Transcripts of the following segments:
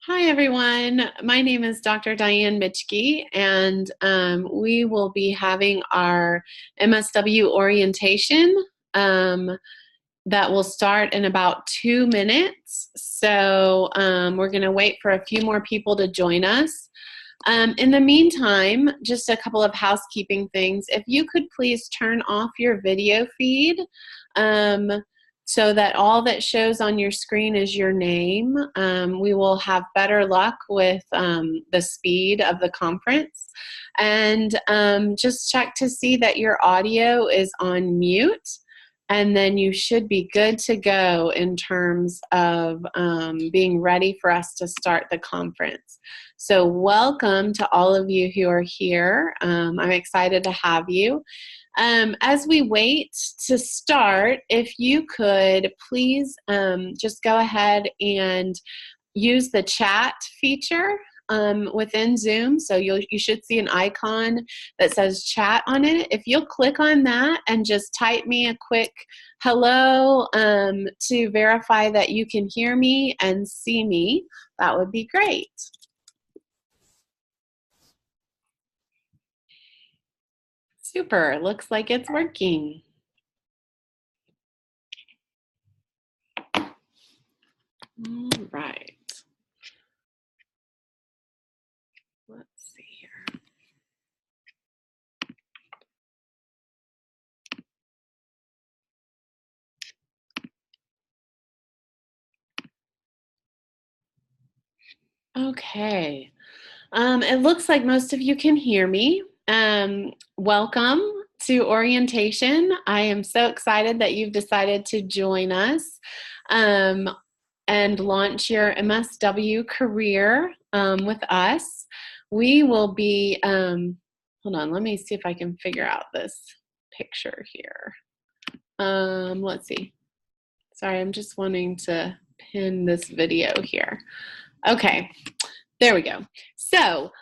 Hi, everyone. My name is Dr. Diane Mitchke, and we will be having our MSW orientation that will start in about 2 minutes. So we're going to wait for a few more people to join us. In the meantime, just a couple of housekeeping things. If you could please turn off your video feed. So that all that shows on your screen is your name. We will have better luck with the speed of the conference. And just check to see that your audio is on mute. And then you should be good to go in terms of being ready for us to start the conference. So welcome to all of you who are here. I'm excited to have you. As we wait to start, if you could please just go ahead and use the chat feature within Zoom. So you should see an icon that says chat on it. If you'll click on that and just type me a quick hello to verify that you can hear me and see me, that would be great. Super, looks like it's working. All right. Let's see here. Okay. It looks like most of you can hear me. Welcome to orientation. I am so excited that you've decided to join us and launch your MSW career with us. We will be, hold on, let me see if I can figure out this picture here. Let's see. Sorry, I'm just wanting to pin this video here. Okay, there we go. So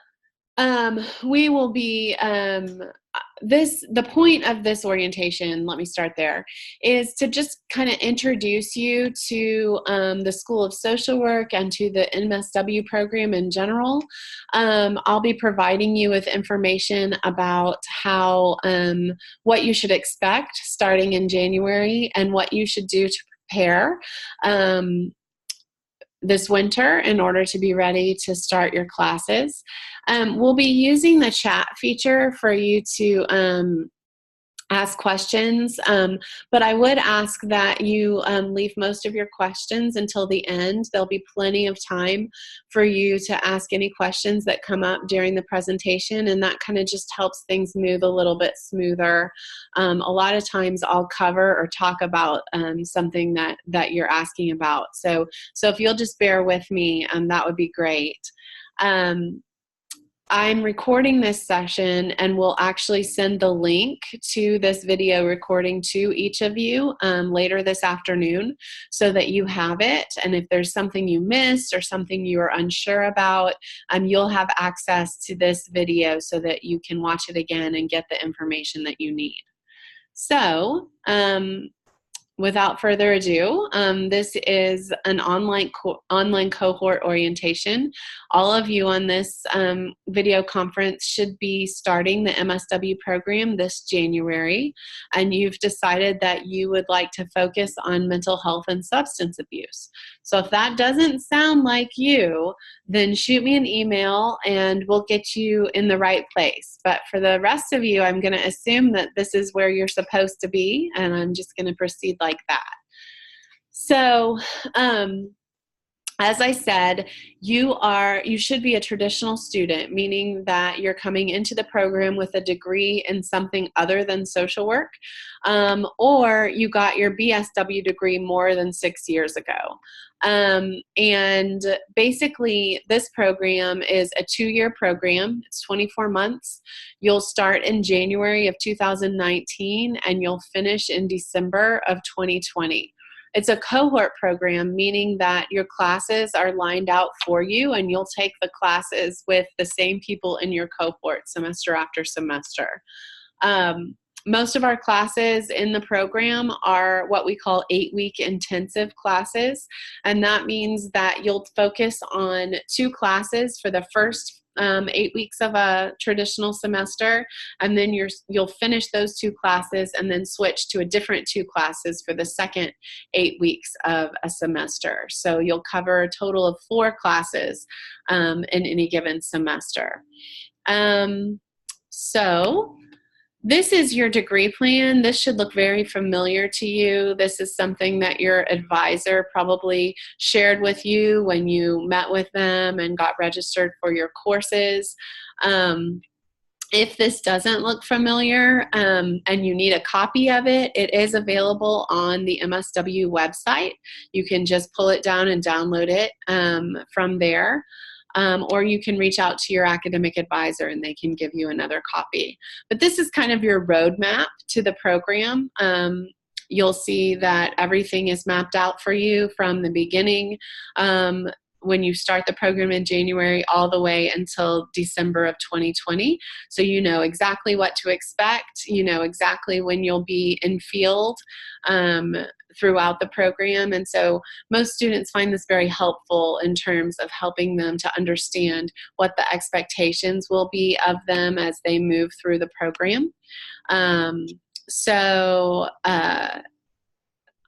we will be, the point of this orientation, let me start there, is to just kind of introduce you to the School of Social Work and to the MSW program in general. I'll be providing you with information about how, what you should expect starting in January and what you should do to prepare this winter in order to be ready to start your classes. We'll be using the chat feature for you to ask questions, but I would ask that you leave most of your questions until the end. There'll be plenty of time for you to ask any questions that come up during the presentation, and that kind of just helps things move a little bit smoother. A lot of times I'll cover or talk about something that you're asking about. So if you'll just bear with me, that would be great. I'm recording this session and will actually send the link to this video recording to each of you later this afternoon so that you have it. And if there's something you missed or something you are unsure about, you'll have access to this video so that you can watch it again and get the information that you need. So, without further ado, this is an online cohort orientation. All of you on this video conference should be starting the MSW program this January, and you've decided that you would like to focus on mental health and substance abuse. So if that doesn't sound like you, then shoot me an email and we'll get you in the right place. But for the rest of you, I'm going to assume that this is where you're supposed to be, and I'm just going to proceed like that. So, as I said, you should be a traditional student, meaning that you're coming into the program with a degree in something other than social work, or you got your BSW degree more than 6 years ago. And basically, this program is a 2-year program. It's 24 months. You'll start in January of 2019, and you'll finish in December of 2020. It's a cohort program, meaning that your classes are lined out for you and you'll take the classes with the same people in your cohort semester after semester. Most of our classes in the program are what we call 8-week intensive classes, and that means that you'll focus on 2 classes for the first 8 weeks of a traditional semester, and then you'll finish those 2 classes and then switch to a different 2 classes for the second 8 weeks of a semester. So you'll cover a total of 4 classes in any given semester. So this is your degree plan. This should look very familiar to you. This is something that your advisor probably shared with you when you met with them and got registered for your courses. If this doesn't look familiar and you need a copy of it, it is available on the MSW website. You can just pull it down and download it from there. Or you can reach out to your academic advisor and they can give you another copy. But this is kind of your roadmap to the program. You'll see that everything is mapped out for you from the beginning when you start the program in January all the way until December of 2020. So you know exactly what to expect. You know exactly when you'll be in field throughout the program. And so most students find this very helpful in terms of helping them to understand what the expectations will be of them as they move through the program.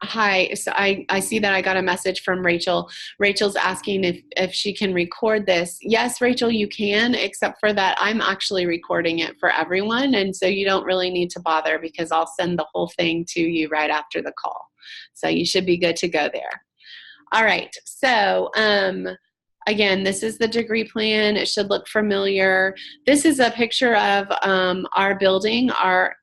Hi, so I see that I got a message from Rachel. Rachel's asking if she can record this. Yes, Rachel, you can, except for that I'm actually recording it for everyone, and so you don't really need to bother because I'll send the whole thing to you right after the call. So you should be good to go there. All right, so again, this is the degree plan. It should look familiar. This is a picture of our building, our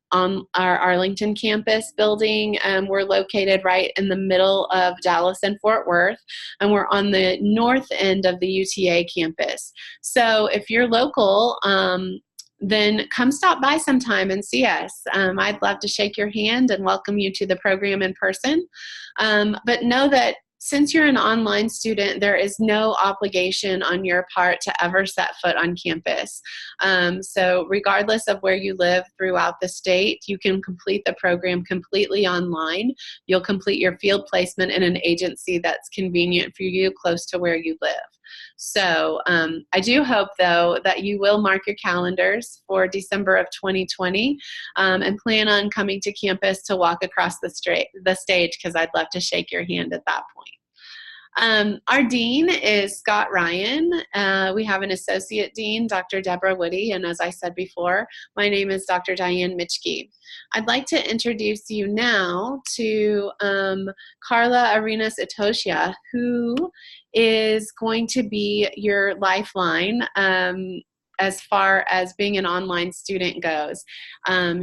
Arlington campus building. We're located right in the middle of Dallas and Fort Worth, and we're on the north end of the UTA campus. So if you're local, then come stop by sometime and see us. I'd love to shake your hand and welcome you to the program in person. But know that since you're an online student, there is no obligation on your part to ever set foot on campus. So regardless of where you live throughout the state, you can complete the program completely online. You'll complete your field placement in an agency that's convenient for you close to where you live. So I do hope, though, that you will mark your calendars for December of 2020 and plan on coming to campus to walk across the stage, because I'd love to shake your hand at that point. Our dean is Scott Ryan. We have an associate dean, Dr. Deborah Woody, and as I said before, my name is Dr. Diane Mitchke. I'd like to introduce you now to Carla Arenas Itoshia, who is going to be your lifeline as far as being an online student goes.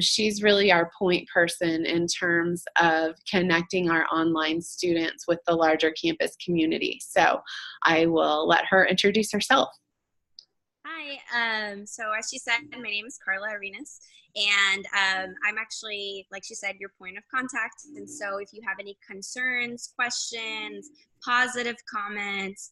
She's really our point person in terms of connecting our online students with the larger campus community. So I will let her introduce herself. Hi, so as she said, my name is Carla Arenas, and I'm actually, like she said, your point of contact. And so if you have any concerns, questions, positive comments,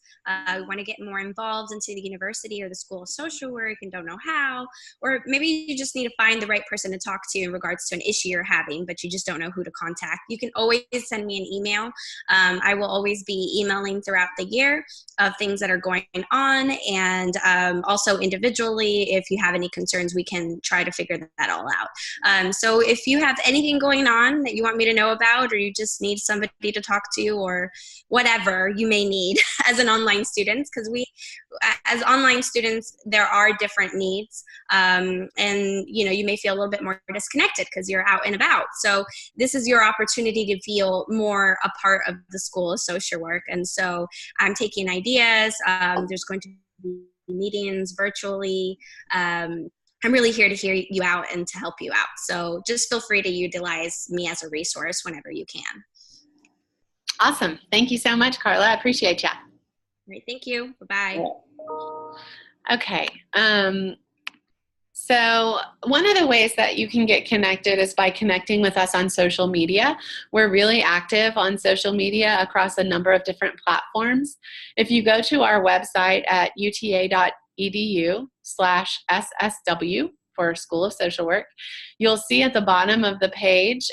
want to get more involved into the university or the School of Social Work and don't know how, or maybe you just need to find the right person to talk to in regards to an issue you're having, but you just don't know who to contact, you can always send me an email. I will always be emailing throughout the year of things that are going on, and also individually, if you have any concerns, we can try to figure that all out. So if you have anything going on that you want me to know about, or you just need somebody to talk to, or whatever you may need as an online student, because as online students, there are different needs, and you may feel a little bit more disconnected because you're out and about. So this is your opportunity to feel more a part of the School of Social Work. And so I'm taking ideas. There's going to be meetings virtually. I'm really here to hear you out and to help you out. So just feel free to utilize me as a resource whenever you can. Awesome. Thank you so much, Carla. I appreciate you. Great. Thank you. Bye-bye. Okay. So one of the ways that you can get connected is by connecting with us on social media. We're really active on social media across a number of different platforms. If you go to our website at uta.edu/SSW, for School of Social Work, you'll see at the bottom of the page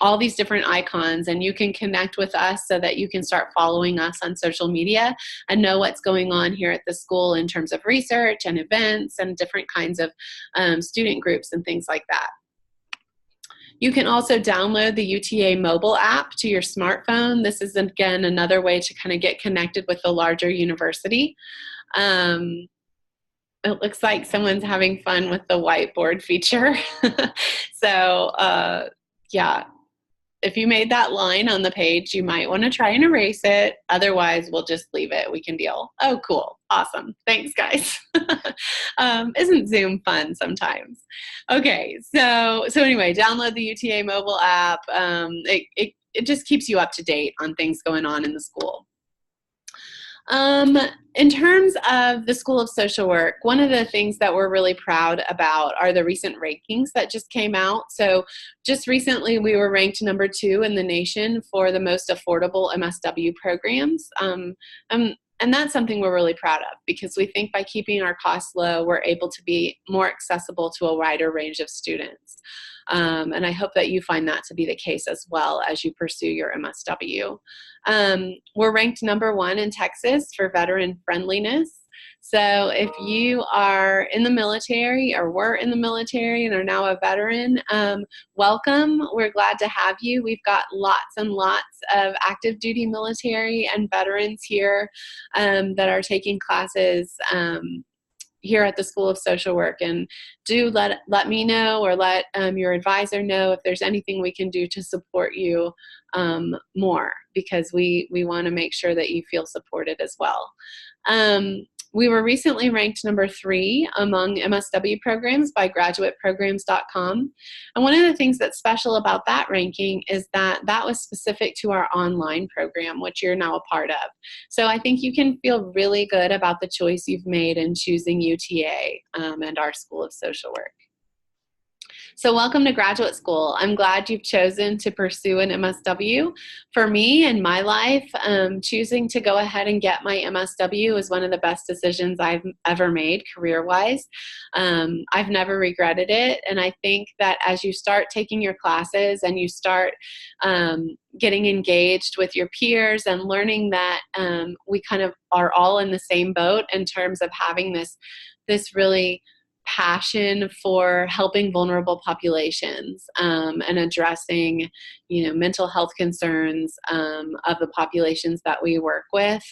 all these different icons, and you can connect with us so that you can start following us on social media and know what's going on here at the school in terms of research and events and different kinds of student groups and things like that. You can also download the UTA mobile app to your smartphone. This is, again, another way to kind of get connected with the larger university. It looks like someone's having fun with the whiteboard feature. So, yeah. If you made that line on the page, you might want to try and erase it. Otherwise, we'll just leave it. We can deal. Oh, cool. Awesome. Thanks, guys. Isn't Zoom fun sometimes? Okay, so anyway, download the UTA mobile app. It just keeps you up to date on things going on in the school. In terms of the School of Social Work, one of the things that we're really proud about are the recent rankings that just came out. So just recently we were ranked number 2 in the nation for the most affordable MSW programs. And that's something we're really proud of, because we think by keeping our costs low, we're able to be more accessible to a wider range of students. And I hope that you find that to be the case as well as you pursue your MSW. We're ranked number 1 in Texas for veteran friendliness. So if you are in the military or were in the military and are now a veteran, welcome. We're glad to have you. We've got lots and lots of active duty military and veterans here that are taking classes here at the School of Social Work, and do let me know or let your advisor know if there's anything we can do to support you more, because we want to make sure that you feel supported as well. We were recently ranked number 3 among MSW programs by graduateprograms.com. And one of the things that's special about that ranking is that that was specific to our online program, which you're now a part of. So I think you can feel really good about the choice you've made in choosing UTA and our School of Social Work. So welcome to graduate school. I'm glad you've chosen to pursue an MSW. For me in my life, choosing to go ahead and get my MSW is one of the best decisions I've ever made career-wise. I've never regretted it, and I think that as you start taking your classes and you start getting engaged with your peers and learning that we kind of are all in the same boat in terms of having this really passion for helping vulnerable populations and addressing, mental health concerns of the populations that we work with,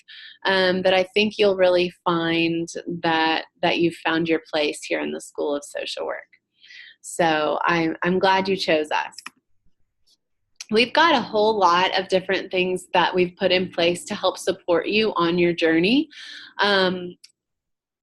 that I think you'll really find that you've found your place here in the School of Social Work. So I'm glad you chose us. We've got a whole lot of different things that we've put in place to help support you on your journey.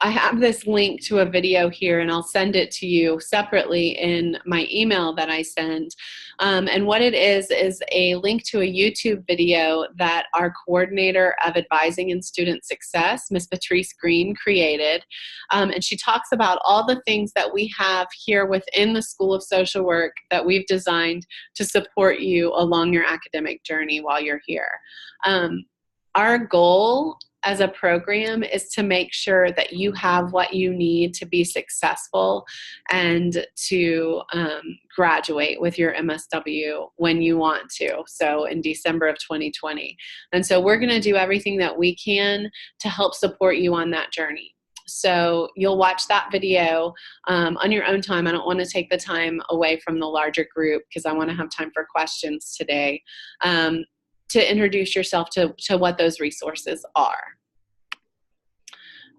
I have this link to a video here, and I'll send it to you separately in my email that I send. And what it is a link to a YouTube video that our coordinator of advising and student success, Ms. Patrice Green, created. And she talks about all the things that we have here within the School of Social Work that we've designed to support you along your academic journey while you're here. Our goal as a program is to make sure that you have what you need to be successful and to graduate with your MSW when you want to, so in December of 2020. And so we're going to do everything that we can to help support you on that journey. So you'll watch that video on your own time. I don't want to take the time away from the larger group because I want to have time for questions today. To introduce yourself to what those resources are.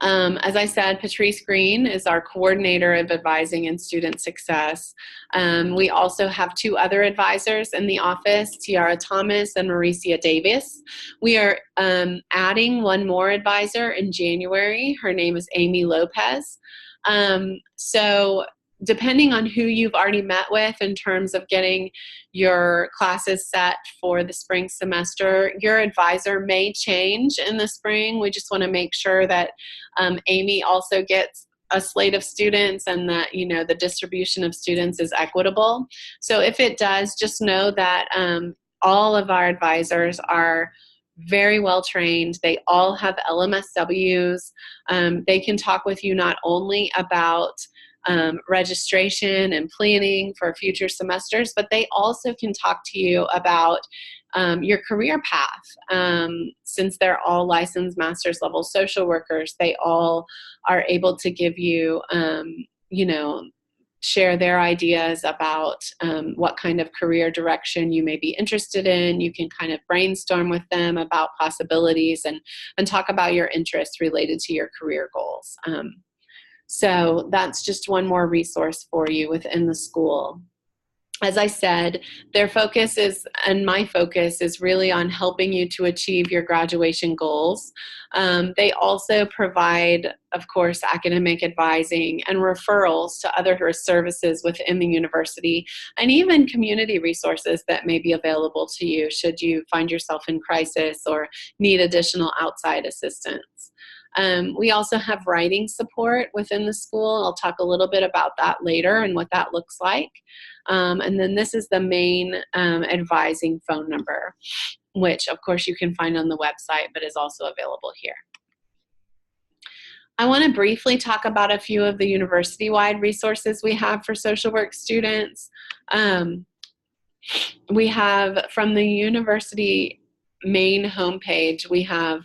As I said, Patrice Green is our coordinator of advising and student success. We also have 2 other advisors in the office, Tiara Thomas and Mauricia Davis. We are adding 1 more advisor in January. Her name is Amy Lopez. So depending on who you've already met with in terms of getting your classes set for the spring semester, your advisor may change in the spring. We just want to make sure that Amy also gets a slate of students and that, the distribution of students is equitable. So if it does, just know that all of our advisors are very well trained. They all have LMSWs. They can talk with you not only about registration and planning for future semesters, but they also can talk to you about your career path. Since they're all licensed master's level social workers, they all are able to give you, share their ideas about what kind of career direction you may be interested in. You can kind of brainstorm with them about possibilities and talk about your interests related to your career goals. So that's just one more resource for you within the school. As I said, their focus is, and my focus is really on helping you to achieve your graduation goals. They also provide, of course, academic advising and referrals to other services within the university, and even community resources that may be available to you should you find yourself in crisis or need additional outside assistance. We also have writing support within the school. I'll talk a little bit about that later and what that looks like. And then this is the main advising phone number, which of course you can find on the website, but is also available here. I want to briefly talk about a few of the university-wide resources we have for social work students. We have, from the university main homepage, we have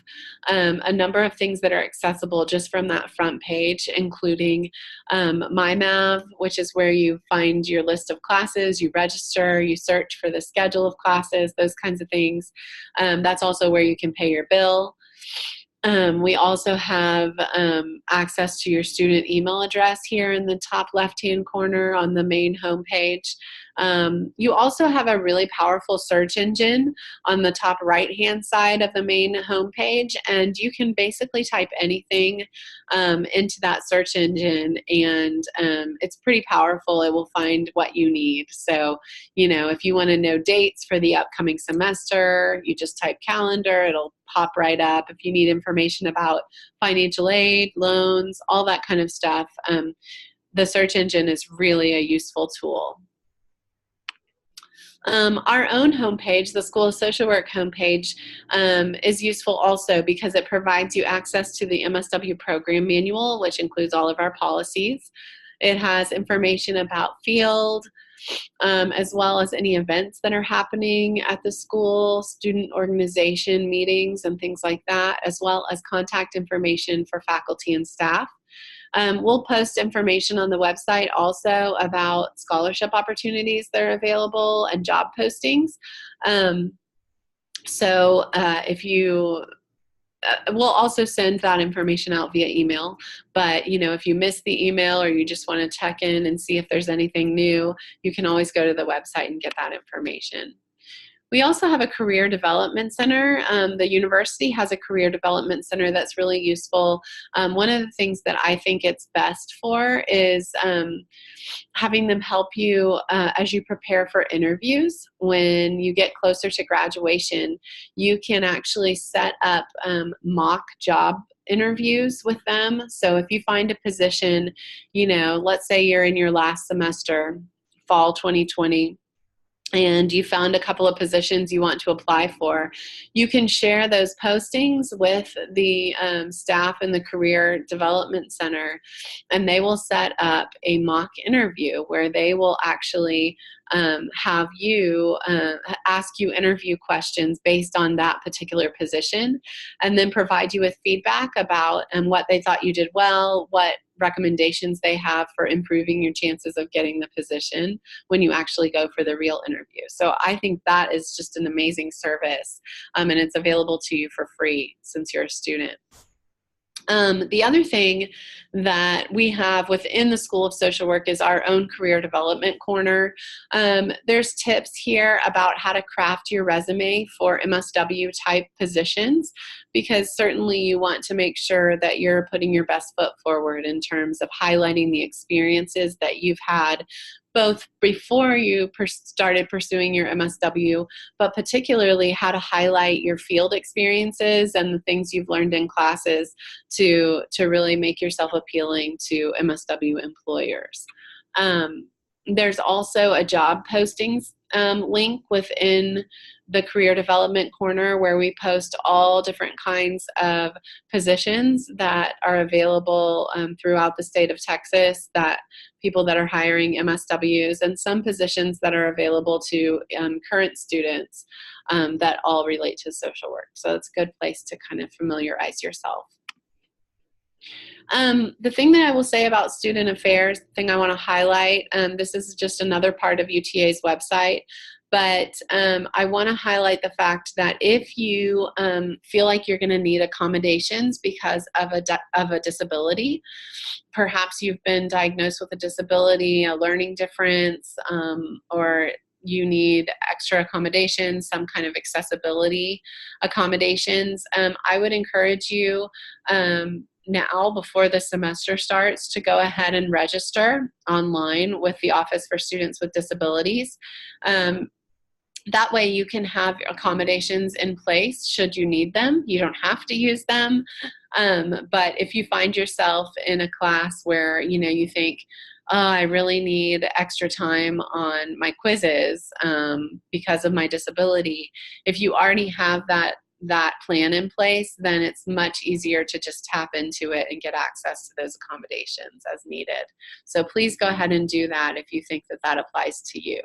a number of things that are accessible just from that front page, including MyMav, which is where you find your list of classes, you register, you search for the schedule of classes, those kinds of things. That's also where you can pay your bill. We also have access to your student email address here in the top left-hand corner on the main homepage. You also have a really powerful search engine on the top right-hand side of the main homepage, and you can basically type anything into that search engine, and it's pretty powerful. It will find what you need. So, if you want to know dates for the upcoming semester, you just type calendar, it'll pop right up. If you need information about financial aid, loans, all that kind of stuff, the search engine is really a useful tool. Our own homepage, the School of Social Work homepage, is useful also because it provides you access to the MSW program manual, which includes all of our policies. It has information about field, as well as any events that are happening at the school, student organization meetings and things like that, as well as contact information for faculty and staff. We'll post information on the website also about scholarship opportunities that are available and job postings. We'll also send that information out via email, but if you miss the email or you just want to check in and see if there's anything new, you can always go to the website and get that information. We also have a career development center. The university has a career development center that's really useful. One of the things that I think it's best for is having them help you as you prepare for interviews. When you get closer to graduation, you can actually set up mock job interviews with them. So if you find a position, let's say you're in your last semester, fall 2020, and you found a couple of positions you want to apply for, you can share those postings with the staff in the Career Development Center, and they will set up a mock interview where they will actually have you ask you interview questions based on that particular position, and then provide you with feedback about what they thought you did well, what recommendations they have for improving your chances of getting the position when you actually go for the real interview. So I think that is just an amazing service, and it's available to you for free since you're a student. The other thing that we have within the School of Social Work is our own career development corner. There's tips here about how to craft your resume for MSW type positions, because certainly you want to make sure that you're putting your best foot forward in terms of highlighting the experiences that you've had both before you started pursuing your MSW, but particularly how to highlight your field experiences and the things you've learned in classes to really make yourself appealing to MSW employers. There's also a job postings link within the career development corner where we post all different kinds of positions that are available throughout the state of Texas, that people that are hiring MSWs, and some positions that are available to current students that all relate to social work. So it's a good place to kind of familiarize yourself. The thing that I will say about student affairs, the thing I want to highlight, this is just another part of UTA's website, but I want to highlight the fact that if you feel like you're going to need accommodations because of a disability, perhaps you've been diagnosed with a disability, a learning difference, or you need extra accommodations, some kind of accessibility accommodations, I would encourage you now, before the semester starts, to go ahead and register online with the Office for Students with Disabilities. That way you can have accommodations in place should you need them. You don't have to use them, but if you find yourself in a class where you think, oh, I really need extra time on my quizzes because of my disability, if you already have that plan in place, then it's much easier to just tap into it and get access to those accommodations as needed. So please go ahead and do that if you think that applies to you.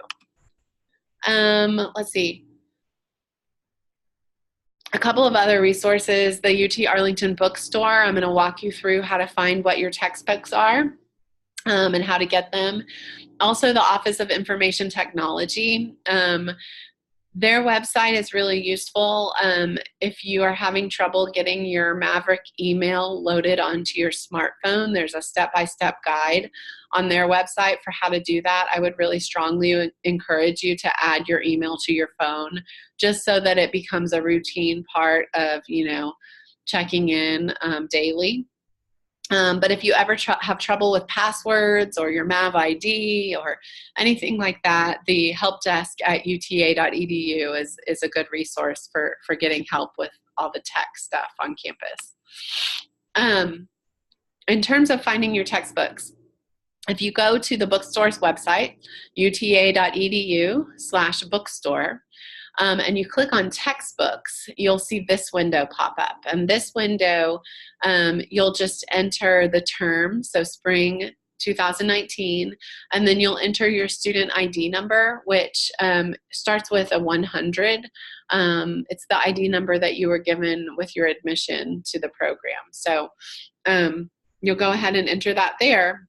Let's see. A couple of other resources, the UT Arlington Bookstore. I'm going to walk you through how to find what your textbooks are and how to get them. Also, the Office of Information Technology. Their website is really useful if you are having trouble getting your Maverick email loaded onto your smartphone. There's a step-by-step guide on their website for how to do that. I would really strongly encourage you to add your email to your phone just so that it becomes a routine part of, checking in daily. But if you ever have trouble with passwords or your Mav ID or anything like that, the help desk at uta.edu is a good resource for getting help with all the tech stuff on campus. In terms of finding your textbooks, if you go to the bookstore's website, uta.edu/bookstore, and you click on textbooks, you'll see this window pop up. And this window, you'll just enter the term, so spring 2019, and then you'll enter your student ID number, which starts with a 100. It's the ID number that you were given with your admission to the program. So you'll go ahead and enter that there.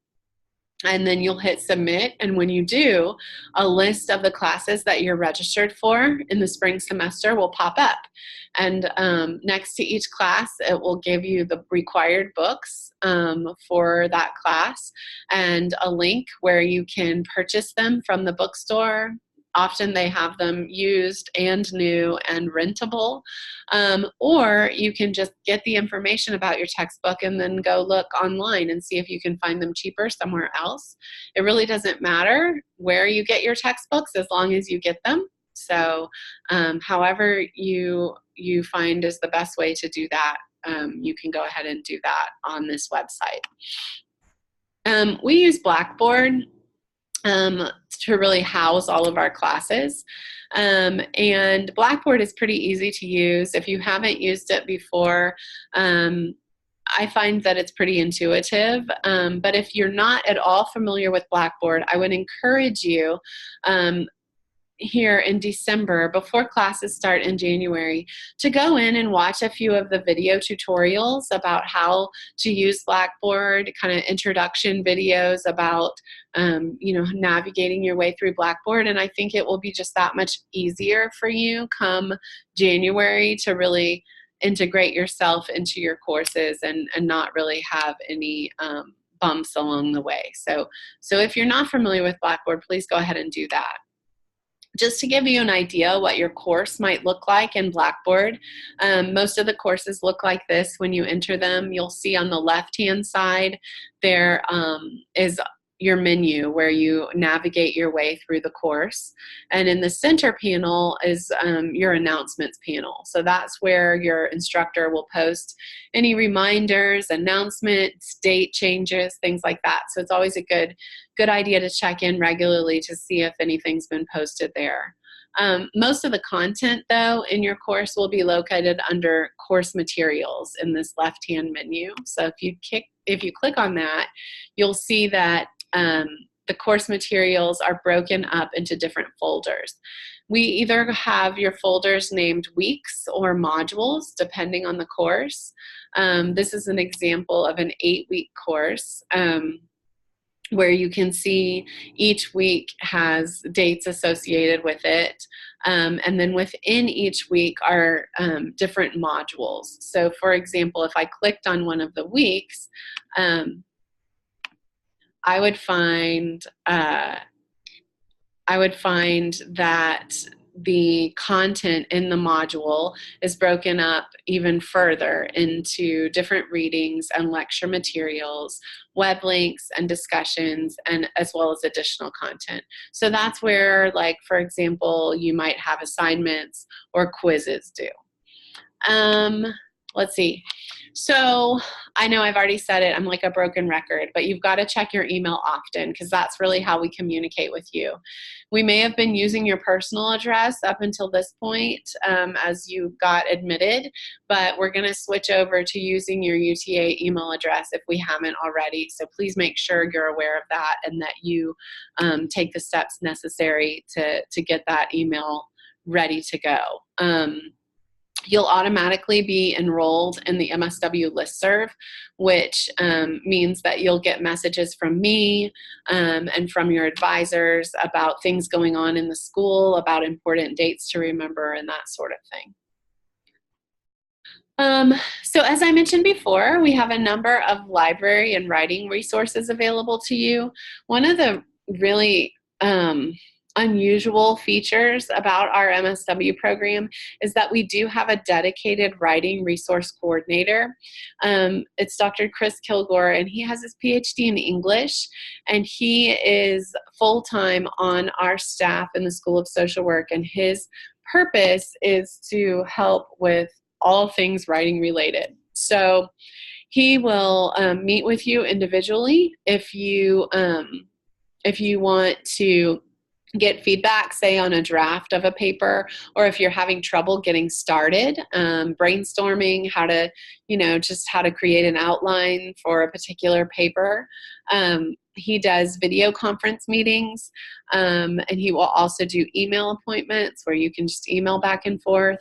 And then you'll hit submit, and when you do, a list of the classes that you're registered for in the spring semester will pop up. And next to each class, it will give you the required books for that class and a link where you can purchase them from the bookstore. Often they have them used and new and rentable, or you can just get the information about your textbook and then go look online and see if you can find them cheaper somewhere else. It really doesn't matter where you get your textbooks as long as you get them. So however you find is the best way to do that, you can go ahead and do that on this website. We use Blackboard to really house all of our classes. And Blackboard is pretty easy to use. If you haven't used it before, I find that it's pretty intuitive. But if you're not at all familiar with Blackboard, I would encourage you here in December, before classes start in January, to go in and watch a few of the video tutorials about how to use Blackboard, kind of introduction videos about navigating your way through Blackboard. And I think it will be just that much easier for you come January to really integrate yourself into your courses and not really have any bumps along the way. So if you're not familiar with Blackboard, please go ahead and do that. Just to give you an idea what your course might look like in Blackboard, most of the courses look like this when you enter them. You'll see on the left-hand side there is your menu where you navigate your way through the course. And in the center panel is your announcements panel. So that's where your instructor will post any reminders, announcements, date changes, things like that. So it's always a good idea to check in regularly to see if anything's been posted there. Most of the content, though, in your course will be located under course materials in this left-hand menu. So if you click on that, you'll see that the course materials are broken up into different folders. We either have your folders named weeks or modules, depending on the course. This is an example of an 8-week course. Where you can see each week has dates associated with it. And then within each week are different modules. So for example, if I clicked on one of the weeks, I would find that the content in the module is broken up even further into different readings and lecture materials, web links and discussions, and as well as additional content. So that's where, like, for example, you might have assignments or quizzes due. Let's see. So I know I've already said it, I'm like a broken record, but you've got to check your email often because that's really how we communicate with you. We may have been using your personal address up until this point as you got admitted, but we're going to switch over to using your UTA email address if we haven't already. So please make sure you're aware of that and that you take the steps necessary to get that email ready to go. You'll automatically be enrolled in the MSW listserv, which means that you'll get messages from me and from your advisors about things going on in the school, about important dates to remember, and that sort of thing. So as I mentioned before, we have a number of library and writing resources available to you. One of the really unusual features about our MSW program is that we do have a dedicated writing resource coordinator. It's Dr. Chris Kilgore, and he has his PhD in English, and he is full-time on our staff in the School of Social Work, and his purpose is to help with all things writing related. So he will meet with you individually if you want to get feedback, say on a draft of a paper, or if you're having trouble getting started, brainstorming how to, just how to create an outline for a particular paper. He does video conference meetings, and he will also do email appointments where you can just email back and forth.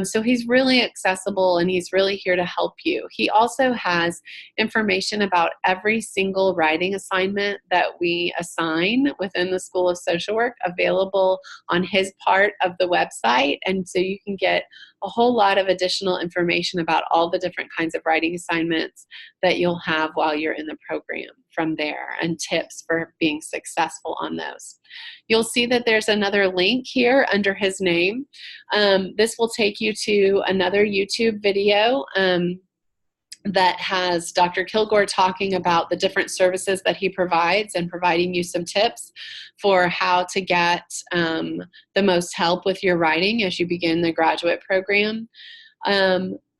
So he's really accessible and he's really here to help you. He also has information about every single writing assignment that we assign within the School of Social Work available on his part of the website. And so you can get a whole lot of additional information about all the different kinds of writing assignments that you'll have while you're in the program from there, and tips for being successful on those. You'll see that there's another link here under his name. This will take you to another YouTube video that has Dr. Kilgore talking about the different services that he provides and providing you some tips for how to get the most help with your writing as you begin the graduate program.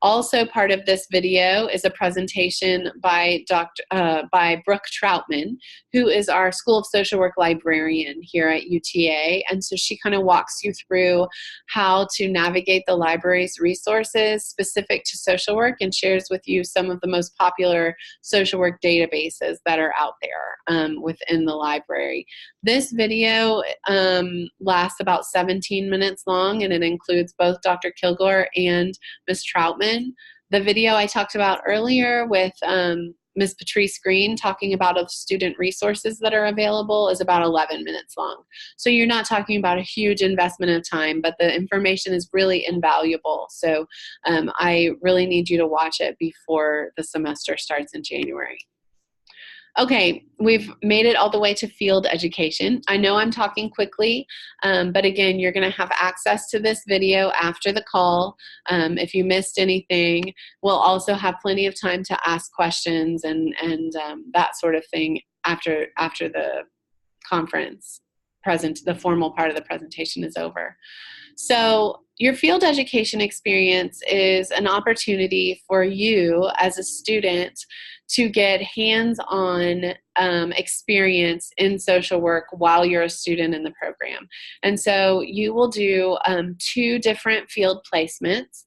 Also part of this video is a presentation by Brooke Troutman, who is our School of Social Work librarian here at UTA. And so she kind of walks you through how to navigate the library's resources specific to social work and shares with you some of the most popular social work databases that are out there within the library. This video lasts about 17 minutes long, and it includes both Dr. Kilgore and Ms. Troutman. The video I talked about earlier with Ms. Patrice Green talking about the student resources that are available is about 11 minutes long. So you're not talking about a huge investment of time, but the information is really invaluable. So I really need you to watch it before the semester starts in January. Okay, we've made it all the way to field education. I know I'm talking quickly, but again, you're going to have access to this video after the call. If you missed anything, we'll also have plenty of time to ask questions and that sort of thing after the conference the formal part of the presentation is over. So your field education experience is an opportunity for you as a student to get hands-on experience in social work while you're a student in the program. And so you will do 2 different field placements,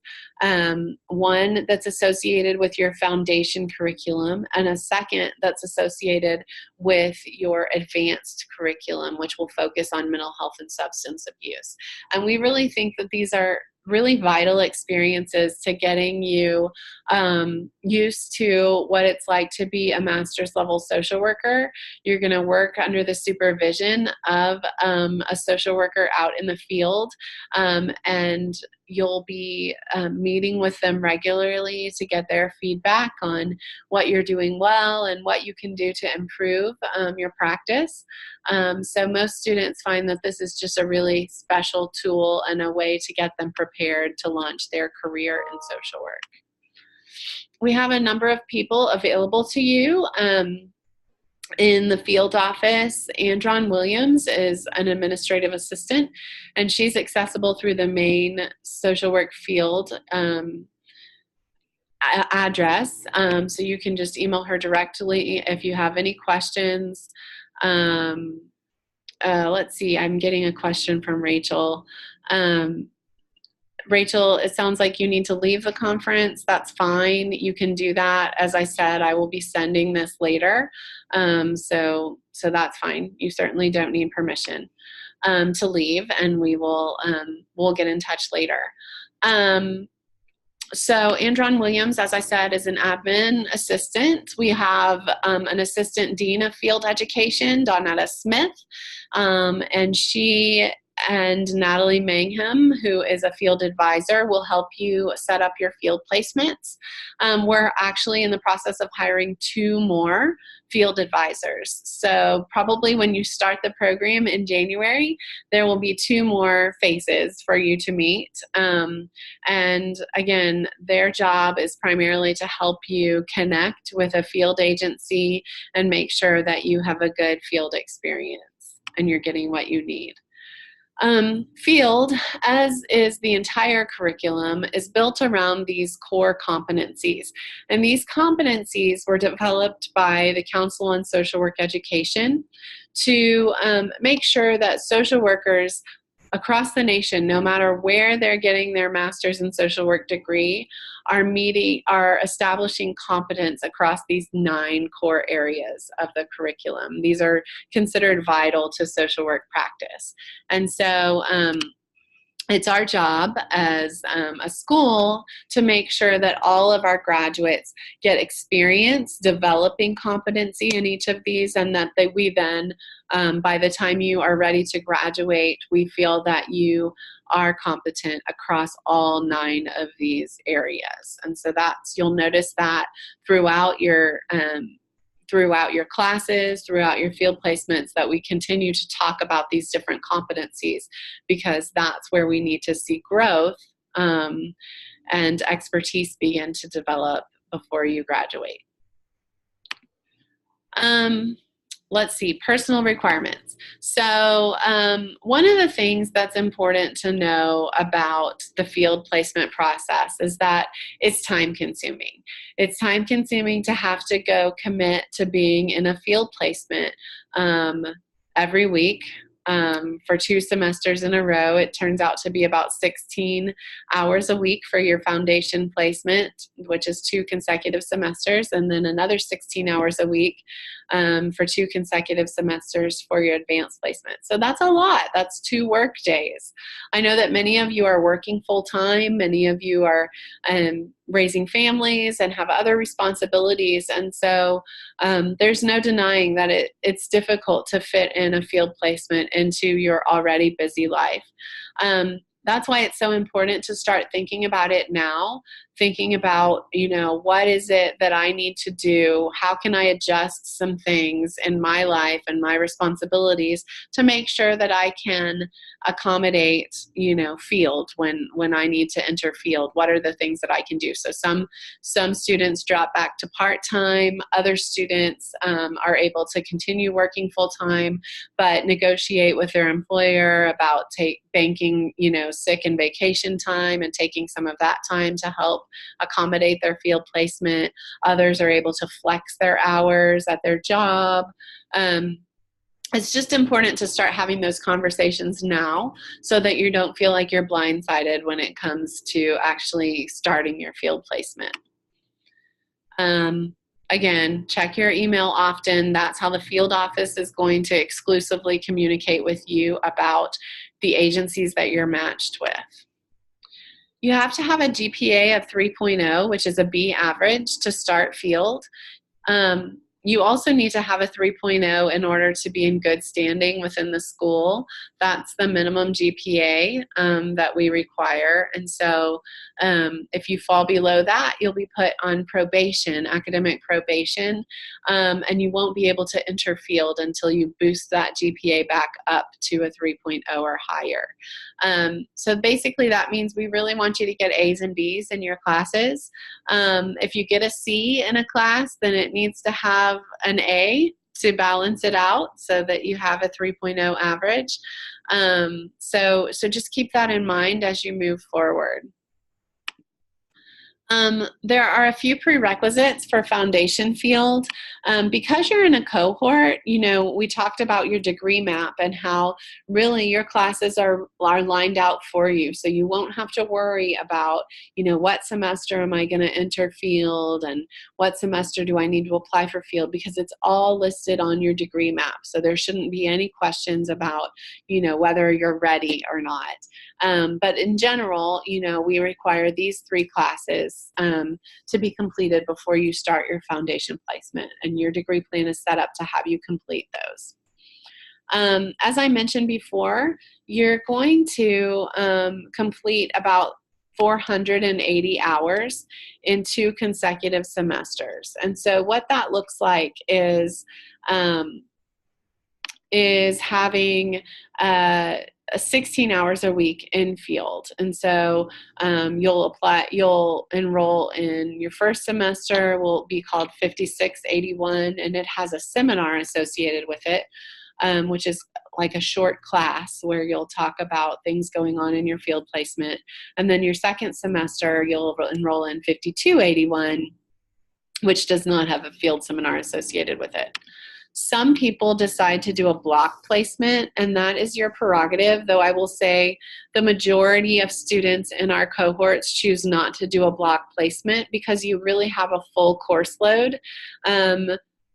one that's associated with your foundation curriculum and a second that's associated with your advanced curriculum, which will focus on mental health and substance abuse. And we really think that these are really vital experiences to getting you used to what it's like to be a master's level social worker. You're going to work under the supervision of a social worker out in the field, and you'll be meeting with them regularly to get their feedback on what you're doing well and what you can do to improve your practice. So most students find that this is just a really special tool and a way to get them prepared to launch their career in social work. We have a number of people available to you. In the field office, Andron Williams is an administrative assistant, and she's accessible through the main social work field address. So you can just email her directly if you have any questions. Let's see, I'm getting a question from Rachel. Rachel, it sounds like you need to leave the conference. That's fine. You can do that. As I said, I will be sending this later. So that's fine. You certainly don't need permission to leave, and we'll get in touch later. So Andron Williams, as I said, is an admin assistant. We have an assistant dean of field education, Donetta Smith, and she and Natalie Mangham, who is a field advisor, will help you set up your field placements. We're actually in the process of hiring 2 more field advisors. So probably when you start the program in January, there will be 2 more faces for you to meet. And again, their job is primarily to help you connect with a field agency and make sure that you have a good field experience and you're getting what you need. Field, as is the entire curriculum, is built around these core competencies. And these competencies were developed by the Council on Social Work Education to make sure that social workers across the nation, no matter where they're getting their master's in social work degree, are establishing competence across these 9 core areas of the curriculum. These are considered vital to social work practice. And so it's our job as a school to make sure that all of our graduates get experience developing competency in each of these, and that we then, by the time you are ready to graduate, we feel that you are competent across all 9 of these areas. And so you'll notice that throughout your classes, throughout your field placements, that we continue to talk about these different competencies, because that's where we need to see growth and expertise begin to develop before you graduate. Let's see, personal requirements. So one of the things that's important to know about the field placement process is that it's time consuming. It's time consuming to have to go commit to being in a field placement every week. For 2 semesters in a row. It turns out to be about 16 hours a week for your foundation placement, which is 2 consecutive semesters, and then another 16 hours a week for 2 consecutive semesters for your advanced placement. So that's a lot. That's 2 work days. I know that many of you are working full-time. Many of you are raising families and have other responsibilities. And so there's no denying that it's difficult to fit in a field placement into your already busy life. that's why it's so important to start thinking about it now, thinking about, what is it that I need to do? How can I adjust some things in my life and my responsibilities to make sure that I can accommodate, field when I need to enter field? What are the things that I can do? So some students drop back to part-time. Other students are able to continue working full-time, but negotiate with their employer about banking, sick and vacation time and taking some of that time to help accommodate their field placement. Others are able to flex their hours at their job. It's just important to start having those conversations now so that you don't feel like you're blindsided when it comes to actually starting your field placement. Again, check your email often. That's how the field office is going to exclusively communicate with you about the agencies that you're matched with. You have to have a GPA of 3.0, which is a B average, to start field. You also need to have a 3.0 in order to be in good standing within the school. That's the minimum GPA that we require. And so if you fall below that, you'll be put on probation, academic probation, and you won't be able to enter field until you boost that GPA back up to a 3.0 or higher. So basically that means we really want you to get A's and B's in your classes. If you get a C in a class, then it needs to have an A to balance it out so that you have a 3.0 average. So just keep that in mind as you move forward. There are a few prerequisites for foundation field. Because you're in a cohort, we talked about your degree map and how really your classes are lined out for you. So you won't have to worry about, what semester am I going to enter field and what semester do I need to apply for field, because it's all listed on your degree map. So there shouldn't be any questions about, whether you're ready or not. But in general, we require these 3 classes to be completed before you start your foundation placement, and your degree plan is set up to have you complete those. As I mentioned before, you're going to complete about 480 hours in 2 consecutive semesters. And so what that looks like is having 16 hours a week in field. And so you'll enroll in your first semester, will be called 5681, and it has a seminar associated with it, which is like a short class where you'll talk about things going on in your field placement. And then your second semester, you'll enroll in 5281, which does not have a field seminar associated with it. Some people decide to do a block placement, and that is your prerogative, though I will say the majority of students in our cohorts choose not to do a block placement because you really have a full course load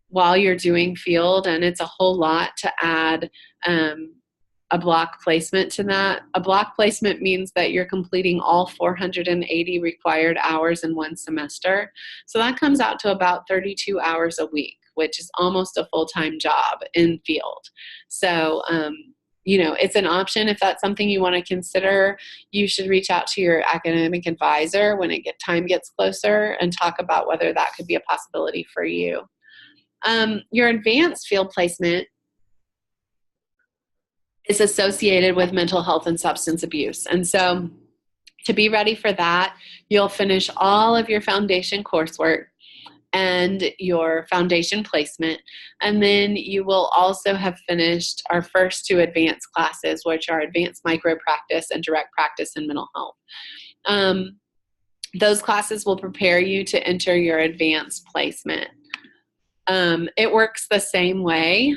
while you're doing field, and it's a whole lot to add a block placement to that. A block placement means that you're completing all 480 required hours in one semester. So that comes out to about 32 hours a week, which is almost a full-time job in field. So, it's an option. If that's something you want to consider, you should reach out to your academic advisor when time gets closer and talk about whether that could be a possibility for you. Your advanced field placement is associated with mental health and substance abuse. And so to be ready for that, you'll finish all of your foundation coursework and your foundation placement. And then you will also have finished our first 2 advanced classes, which are advanced micropractice and direct practice in mental health. Those classes will prepare you to enter your advanced placement. It works the same way.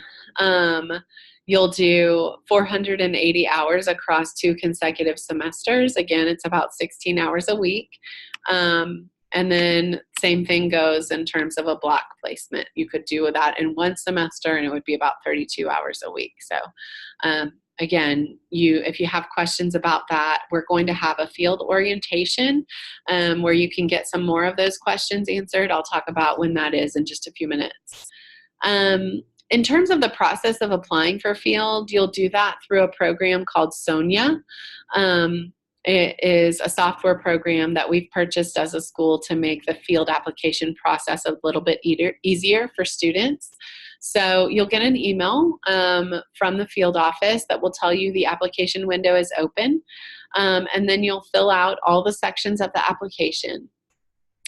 You'll do 480 hours across 2 consecutive semesters. Again, it's about 16 hours a week. And then same thing goes in terms of a block placement. You could do that in one semester and it would be about 32 hours a week. So again, if you have questions about that, we're going to have a field orientation where you can get some more of those questions answered. I'll talk about when that is in just a few minutes. In terms of the process of applying for field, you'll do that through a program called SONIA. It is a software program that we've purchased as a school to make the field application process a little bit easier for students. So you'll get an email from the field office that will tell you the application window is open, and then you'll fill out all the sections of the application.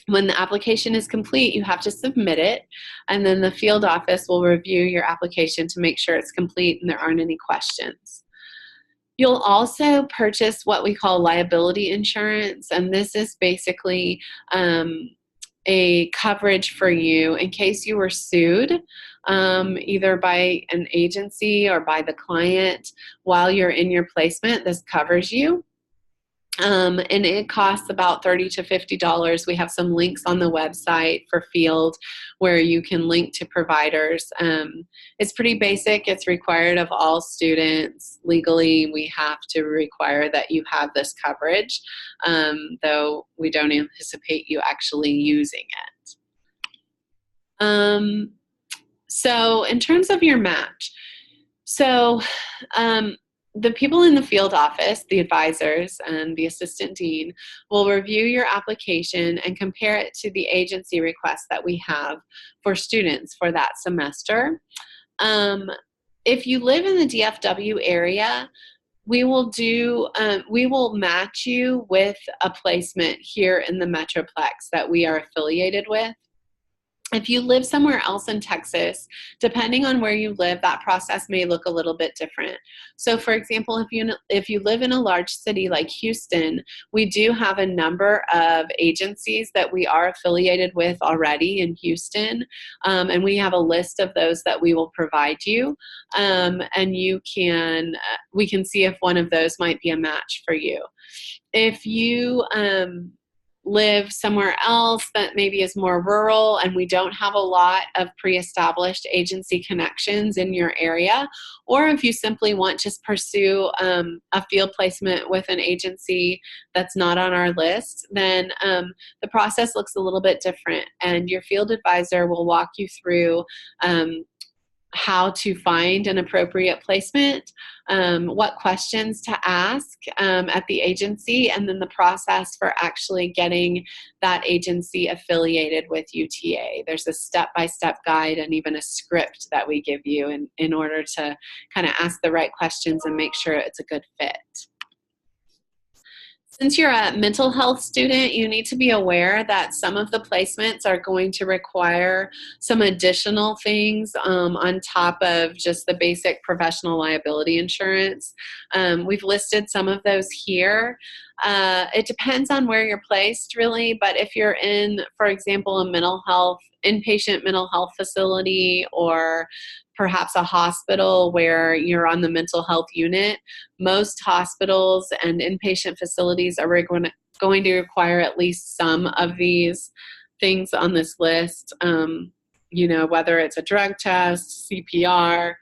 When the application is complete, you have to submit it, and then the field office will review your application to make sure it's complete and there aren't any questions. You'll also purchase what we call liability insurance, and this is basically a coverage for you in case you were sued either by an agency or by the client while you're in your placement. This covers you. And it costs about $30 to $50. We have some links on the website for Field where you can link to providers. It's pretty basic. It's required of all students. Legally, we have to require that you have this coverage, though we don't anticipate you actually using it. So in terms of your match, the people in the field office, the advisors and the assistant dean, will review your application and compare it to the agency request that we have for students for that semester. If you live in the DFW area, we will match you with a placement here in the Metroplex that we are affiliated with. If you live somewhere else in Texas, depending on where you live, that process may look a little bit different. So for example, if you live in a large city like Houston, we do have a number of agencies that we are affiliated with already in Houston, and we have a list of those that we will provide you, and we can see if one of those might be a match for you. If you live somewhere else that maybe is more rural and we don't have a lot of pre-established agency connections in your area, or if you simply want to pursue a field placement with an agency that's not on our list, then the process looks a little bit different, and your field advisor will walk you through how to find an appropriate placement, what questions to ask at the agency, and then the process for actually getting that agency affiliated with UTA. There's a step-by-step guide and even a script that we give you in order to kind of ask the right questions and make sure it's a good fit. Since you're a mental health student, you need to be aware that some of the placements are going to require some additional things on top of just the basic professional liability insurance. We've listed some of those here. It depends on where you're placed, really, but if you're in, for example, a inpatient mental health facility, or perhaps a hospital where you're on the mental health unit, most hospitals and inpatient facilities are going to require at least some of these things on this list, whether it's a drug test, CPR,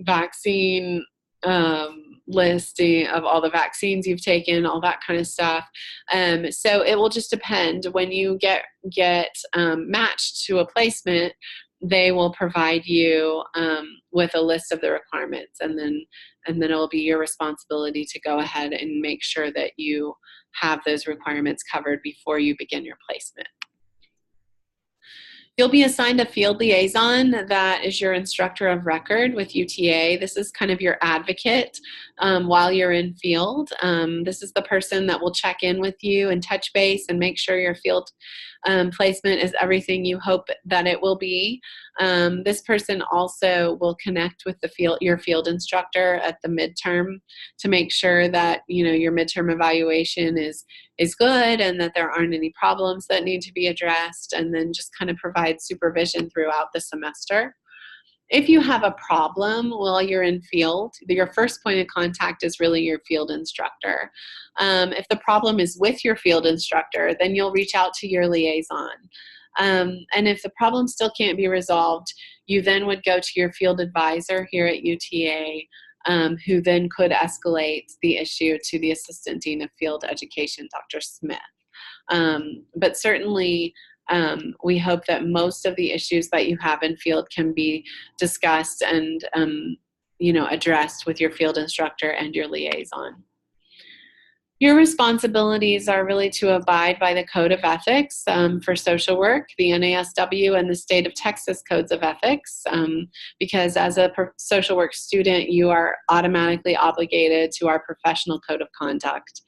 vaccine listing of all the vaccines you've taken, all that kind of stuff. So it will just depend. When you get matched to a placement, they will provide you with a list of the requirements, and then it'll be your responsibility to go ahead and make sure that you have those requirements covered before you begin your placement. You'll be assigned a field liaison that is your instructor of record with UTA. This is kind of your advocate while you're in field. This is the person that will check in with you and touch base and make sure your field placement is everything you hope that it will be. This person also will connect with your field instructor at the midterm to make sure that your midterm evaluation is good and that there aren't any problems that need to be addressed, and then just kind of provide supervision throughout the semester. If you have a problem while you're in field, your first point of contact is really your field instructor. If the problem is with your field instructor, then you'll reach out to your liaison. And if the problem still can't be resolved, you then would go to your field advisor here at UTA, who then could escalate the issue to the Assistant Dean of Field Education, Dr. Smith. But certainly, we hope that most of the issues that you have in field can be discussed and addressed with your field instructor and your liaison. Your responsibilities are really to abide by the Code of Ethics for social work, the NASW, and the state of Texas Codes of Ethics, because as a social work student, you are automatically obligated to our professional code of conduct.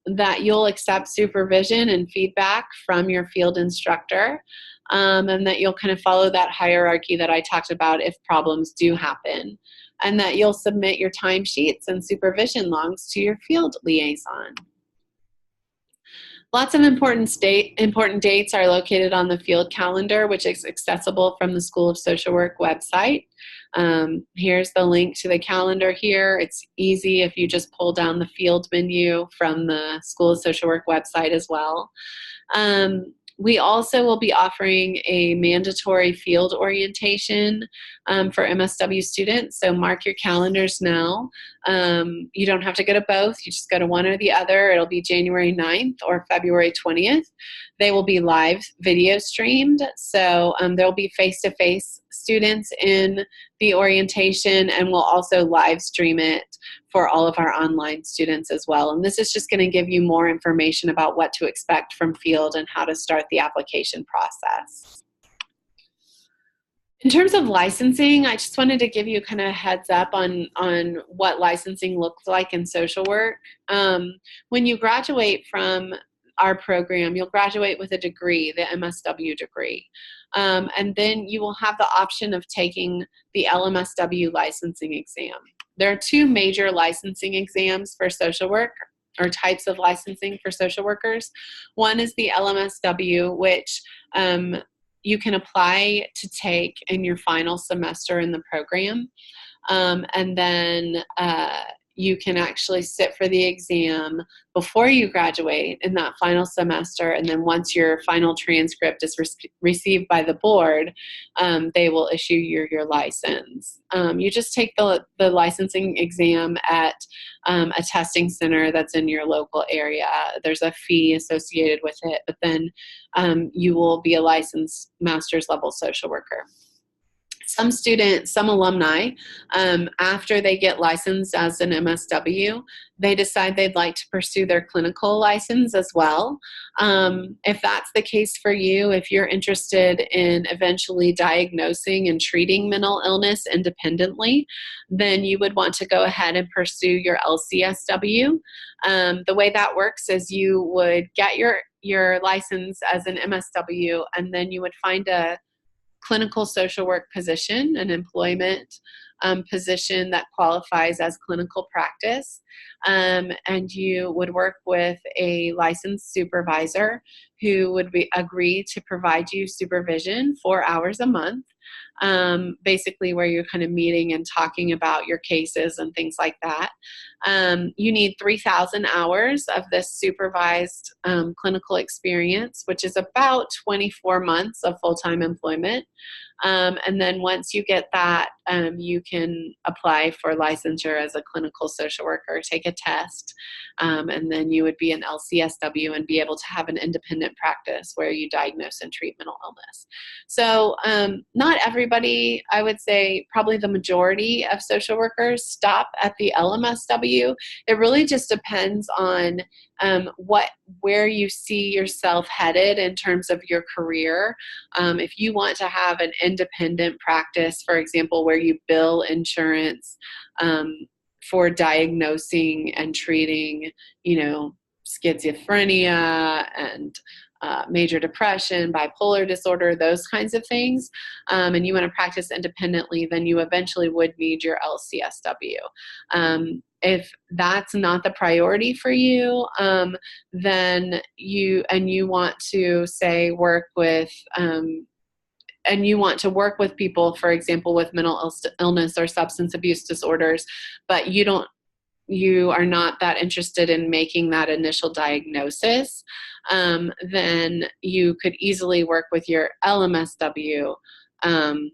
That you'll accept supervision and feedback from your field instructor, and that you'll kind of follow that hierarchy that I talked about if problems do happen, and that you'll submit your timesheets and supervision logs to your field liaison. Lots of important dates are located on the field calendar, which is accessible from the School of Social Work website. Here's the link to the calendar here. It's easy if you just pull down the field menu from the School of Social Work website as well. We also will be offering a mandatory field orientation for MSW students, so mark your calendars now. You don't have to go to both, you just go to one or the other. It'll be January 9th or February 20th. They will be live video streamed, so there will be face-to-face students in the orientation, and we'll also live stream it for all of our online students as well. And this is just going to give you more information about what to expect from field and how to start the application process. In terms of licensing, I just wanted to give you kind of a heads up on what licensing looks like in social work. When you graduate from our program, you'll graduate with a degree, the MSW degree. And then you will have the option of taking the LMSW licensing exam. There are two major licensing exams for social work, or types of licensing for social workers. One is the LMSW, which you can apply to take in your final semester in the program. And then you can actually sit for the exam before you graduate in that final semester, and then once your final transcript is received by the board, they will issue your license. You just take the licensing exam at a testing center that's in your local area. There's a fee associated with it, but then you will be a licensed master's level social worker. Some students, some alumni, after they get licensed as an MSW, they decide they'd like to pursue their clinical license as well. If that's the case for you, if you're interested in eventually diagnosing and treating mental illness independently, then you would want to go ahead and pursue your LCSW. The way that works is you would get your license as an MSW, and then you would find a clinical social work position, an employment position that qualifies as clinical practice, and you would work with a licensed supervisor who would agree to provide you supervision 4 hours a month, basically where you're kind of meeting and talking about your cases and things like that. You need 3,000 hours of this supervised clinical experience, which is about 24 months of full-time employment. And then once you get that, you can apply for licensure as a clinical social worker, take a test, and then you would be an LCSW and be able to have an independent practice where you diagnose and treat mental illness. So not everybody, I would say probably the majority of social workers stop at the LMSW. It really just depends on where you see yourself headed in terms of your career. If you want to have an independent practice, for example, where you bill insurance for diagnosing and treating, schizophrenia and major depression, bipolar disorder, those kinds of things, and you want to practice independently, then you eventually would need your LCSW. If that's not the priority for you, then you want to say work with and you want to work with people, for example, with mental illness or substance abuse disorders, but you are not that interested in making that initial diagnosis, then you could easily work with your LMSW and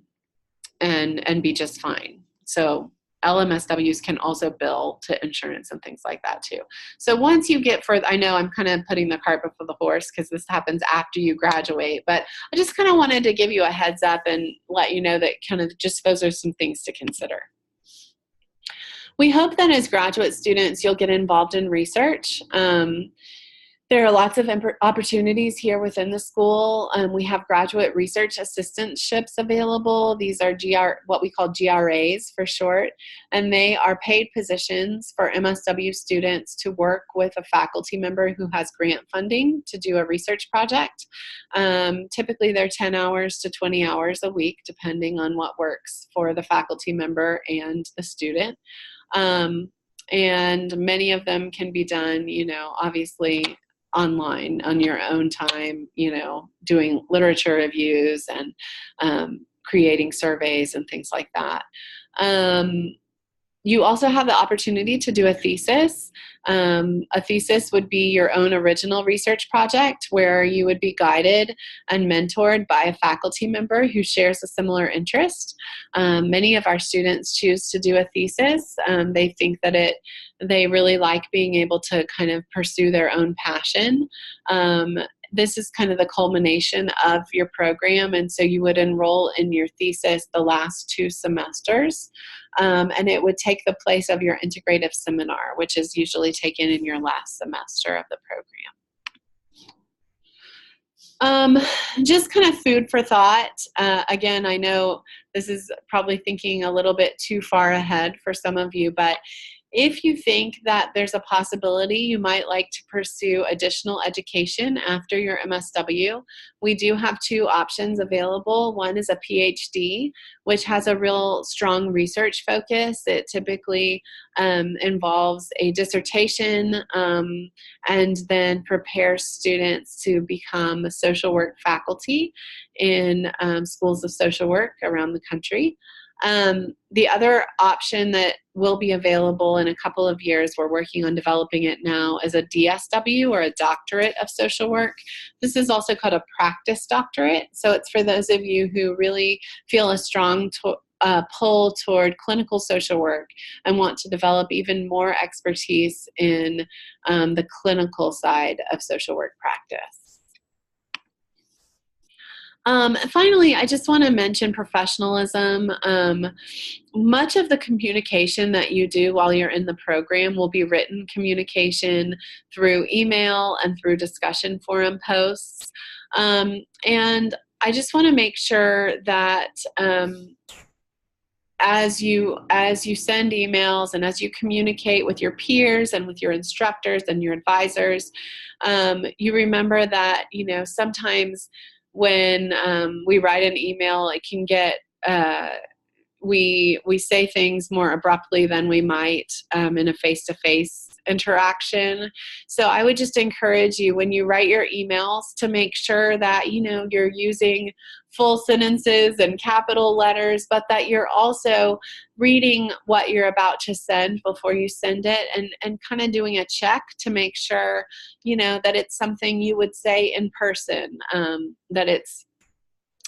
be just fine. So LMSWs can also bill to insurance and things like that too. So once you get further, I know I'm kind of putting the cart before the horse because this happens after you graduate, but I just kind of wanted to give you a heads up and let you know that kind of just those are some things to consider. We hope that as graduate students, you'll get involved in research. There are lots of opportunities here within the school. We have graduate research assistantships available. These are what we call GRAs for short, and they are paid positions for MSW students to work with a faculty member who has grant funding to do a research project. Typically, they're 10 hours to 20 hours a week, depending on what works for the faculty member and the student. And many of them can be done, obviously online on your own time, doing literature reviews and creating surveys and things like that. You also have the opportunity to do a thesis. A thesis would be your own original research project where you would be guided and mentored by a faculty member who shares a similar interest. Many of our students choose to do a thesis. They think that they really like being able to kind of pursue their own passion. This is kind of the culmination of your program, and so you would enroll in your thesis the last 2 semesters, and it would take the place of your integrative seminar, which is usually taken in your last semester of the program. Just kind of food for thought. Again, I know this is probably thinking a little bit too far ahead for some of you, but if you think that there's a possibility you might like to pursue additional education after your MSW, we do have 2 options available. One is a PhD, which has a real strong research focus. It typically involves a dissertation and then prepares students to become social work faculty in schools of social work around the country. The other option that will be available in a couple of years, we're working on developing it now, is a DSW, or a Doctorate of Social Work. This is also called a practice doctorate. So it's for those of you who really feel a strong pull toward clinical social work and want to develop even more expertise in the clinical side of social work practice. Finally, I just want to mention professionalism. Much of the communication that you do while you're in the program will be written communication through email and through discussion forum posts. And I just want to make sure that as you send emails and as you communicate with your peers and with your instructors and your advisors, you remember that, sometimes when we write an email, it can get, we say things more abruptly than we might in a face-to-face interaction. So I would just encourage you, when you write your emails, to make sure that, you're using full sentences and capital letters, but that you're also reading what you're about to send before you send it, and kind of doing a check to make sure, that it's something you would say in person,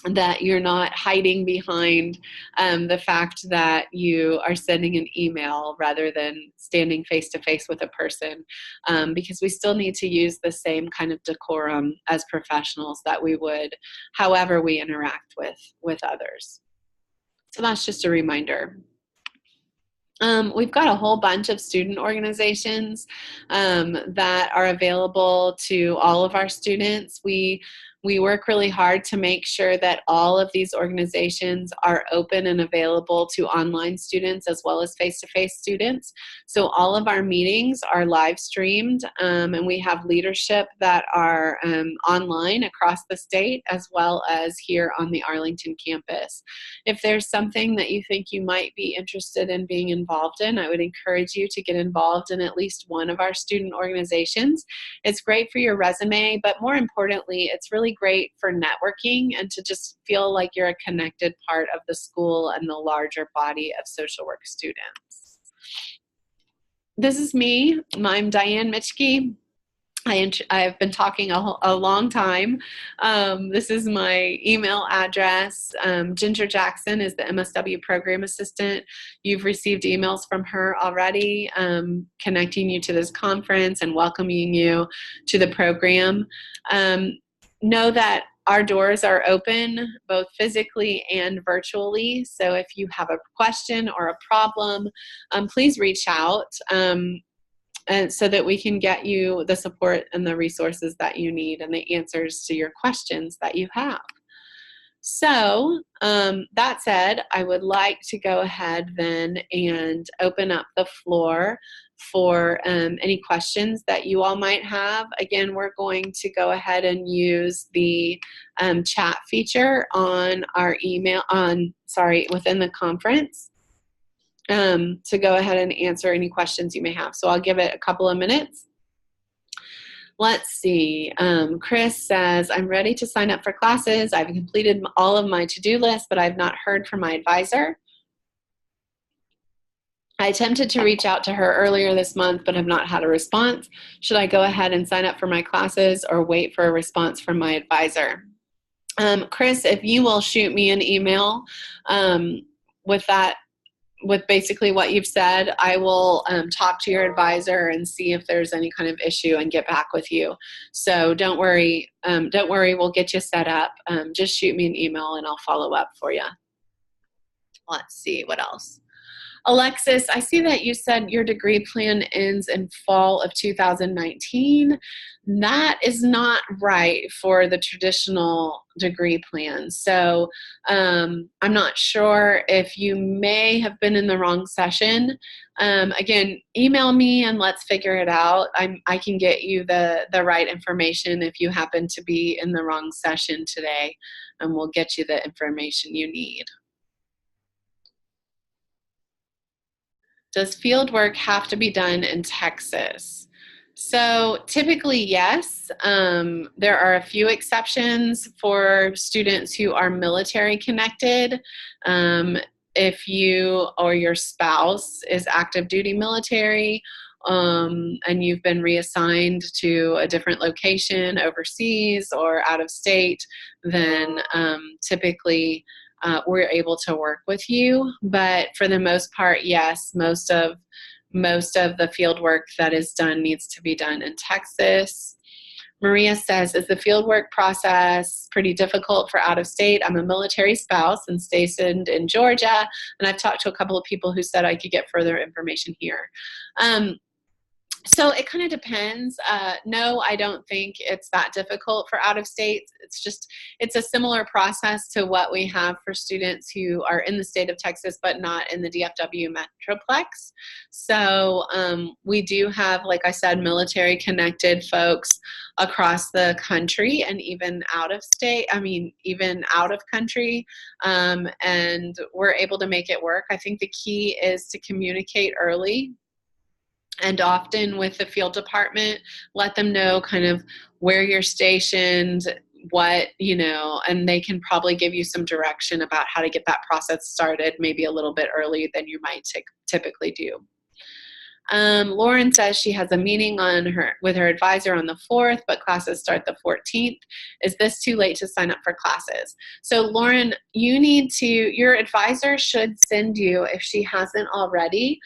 that you're not hiding behind the fact that you are sending an email rather than standing face-to-face with a person, because we still need to use the same kind of decorum as professionals that we would however we interact with others. So that's just a reminder. We've got a whole bunch of student organizations that are available to all of our students. We work really hard to make sure that all of these organizations are open and available to online students as well as face-to-face students. So all of our meetings are live streamed, and we have leadership that are online across the state as well as here on the Arlington campus. If there's something that you think you might be interested in being involved in, I would encourage you to get involved in at least one of our student organizations. It's great for your resume, but more importantly, it's really great for networking and to just feel like you're a connected part of the school and the larger body of social work students. This is me. I'm Diane Mitschke. I've been talking a long time. This is my email address. Ginger Jackson is the MSW program assistant. You've received emails from her already, connecting you to this conference and welcoming you to the program. Know that our doors are open both physically and virtually. So if you have a question or a problem, please reach out, and so that we can get you the support and the resources that you need and the answers to your questions that you have. So that said, I would like to go ahead then and open up the floor for any questions that you all might have. Again, we're going to go ahead and use the chat feature on our within the conference to go ahead and answer any questions you may have. So I'll give it a couple of minutes. Let's see. Chris says, I'm ready to sign up for classes. I've completed all of my to-do list, but I've not heard from my advisor. I attempted to reach out to her earlier this month, but have not had a response. Should I go ahead and sign up for my classes or wait for a response from my advisor? Chris, if you will shoot me an email with basically what you've said, I will talk to your advisor and see if there's any kind of issue and get back with you. So don't worry, we'll get you set up. Just shoot me an email and I'll follow up for you. Let's see, what else? Alexis, I see that you said your degree plan ends in fall of 2019. That is not right for the traditional degree plan. So I'm not sure if you may have been in the wrong session. Again, email me and let's figure it out. I can get you the right information if you happen to be in the wrong session today, and we'll get you the information you need. Does field work have to be done in Texas? So typically, yes. There are a few exceptions for students who are military connected. If you or your spouse is active duty military, and you've been reassigned to a different location overseas or out of state, then typically we're able to work with you. But for the most part, yes, most of the field work that is done needs to be done in Texas. Maria says, is the field work process pretty difficult for out of state? I'm a military spouse and stationed in Georgia, and I've talked to a couple of people who said I could get further information here. So it kind of depends. No, I don't think it's that difficult for out of state. It's a similar process to what we have for students who are in the state of Texas, but not in the DFW Metroplex. So we do have, like I said, military connected folks across the country and even out of state, even out of country. And we're able to make it work. I think the key is to communicate early. And often with the field department, let them know kind of where you're stationed, and they can probably give you some direction about how to get that process started maybe a little bit earlier than you might typically do. Lauren says she has a meeting with her advisor on the 4th, but classes start the 14th. Is this too late to sign up for classes? So Lauren, your advisor should send you, if she hasn't already,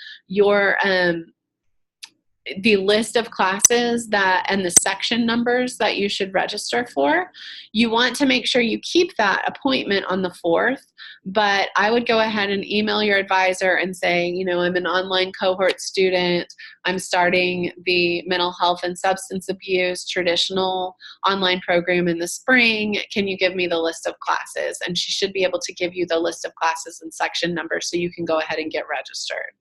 the list of classes and the section numbers that you should register for. You want to make sure you keep that appointment on the 4th, but I would go ahead and email your advisor and say, I'm an online cohort student. I'm starting the mental health and substance abuse traditional online program in the spring. Can you give me the list of classes? And she should be able to give you the list of classes and section numbers so you can go ahead and get registered.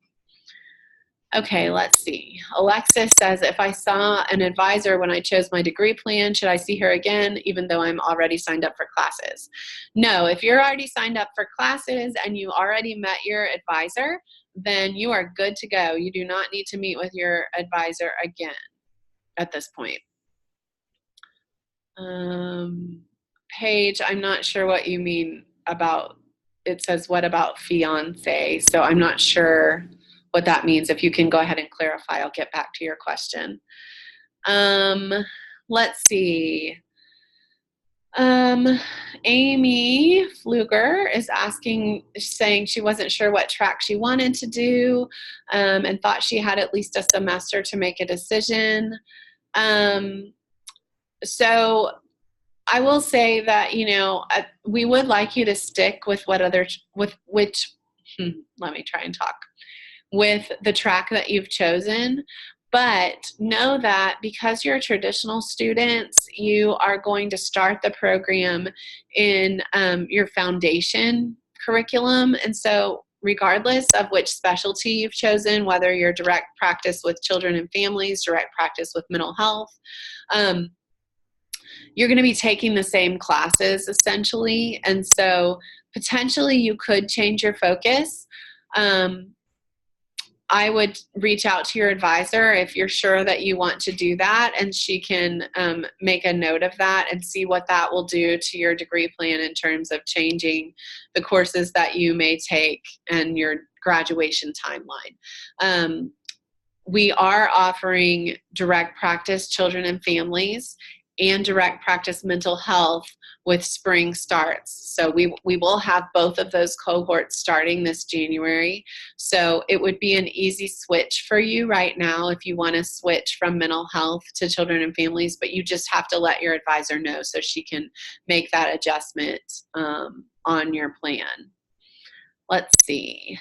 Okay, let's see. Alexis says, if I saw an advisor when I chose my degree plan, should I see her again, even though I'm already signed up for classes? No, if you're already signed up for classes and you already met your advisor, then you are good to go. You do not need to meet with your advisor again at this point. Paige, I'm not sure what you mean about, it says, what about fiance? So I'm not sure what that means. If you can go ahead and clarify, I'll get back to your question. Let's see. Amy Fluger is saying she wasn't sure what track she wanted to do, and thought she had at least a semester to make a decision. So I will say that, we would like you to stick with let me try and talk, with the track that you've chosen. But know that because you're traditional students, you are going to start the program in your foundation curriculum. And so regardless of which specialty you've chosen, whether you're direct practice with children and families, direct practice with mental health, you're going to be taking the same classes essentially. And so potentially you could change your focus. I would reach out to your advisor if you're sure that you want to do that, and she can make a note of that and see what that will do to your degree plan in terms of changing the courses that you may take and your graduation timeline. We are offering direct practice children and families and direct practice mental health with spring starts. So we will have both of those cohorts starting this January. So it would be an easy switch for you right now if you want to switch from mental health to children and families, but you just have to let your advisor know so she can make that adjustment on your plan. Let's see.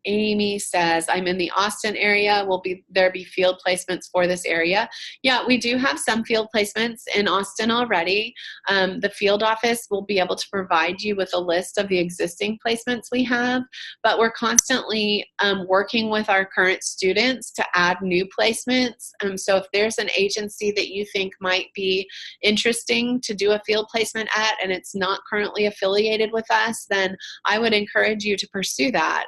Amy says, I'm in the Austin area. Will there be field placements for this area? Yeah, we do have some field placements in Austin already. The field office will be able to provide you with a list of the existing placements we have, but we're constantly working with our current students to add new placements. So if there's an agency that you think might be interesting to do a field placement at and it's not currently affiliated with us, then I would encourage you to pursue that.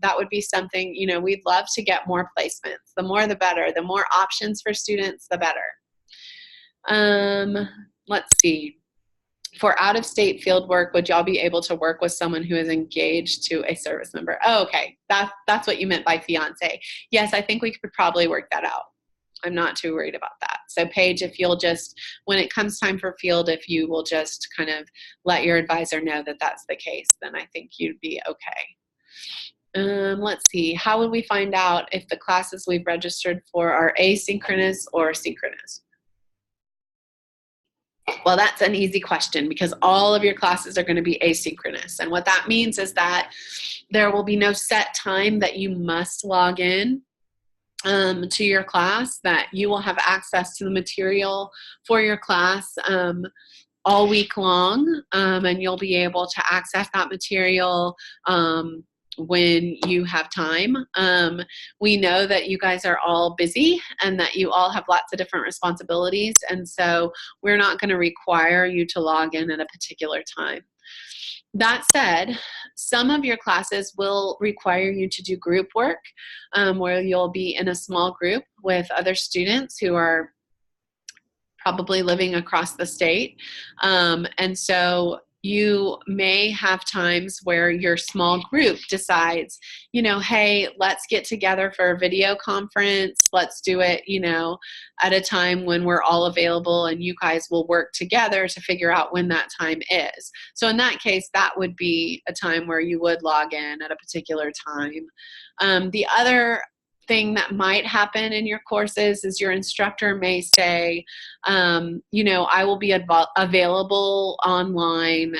That would be something, we'd love to get more placements. The more the better. The more options for students, the better. Let's see. For out-of-state field work, would y'all be able to work with someone who is engaged to a service member? Oh, okay. That's what you meant by fiance. Yes, I think we could probably work that out. I'm not too worried about that. So Paige, if you'll just, when it comes time for field, if you will just kind of let your advisor know that that's the case, then I think you'd be okay. Let's see. How would we find out if the classes we've registered for are asynchronous or synchronous? Well, that's an easy question because all of your classes are going to be asynchronous. And what that means is that there will be no set time that you must log in to your class, that you will have access to the material for your class all week long, and you'll be able to access that material when you have time. We know that you guys are all busy and that you all have lots of different responsibilities, and so we're not going to require you to log in at a particular time. That said, some of your classes will require you to do group work where you'll be in a small group with other students who are probably living across the state. And so you may have times where your small group decides, hey, let's get together for a video conference. Let's do it, at a time when we're all available, and you guys will work together to figure out when that time is. So in that case, that would be a time where you would log in at a particular time. The other thing that might happen in your courses is your instructor may say, I will be available online,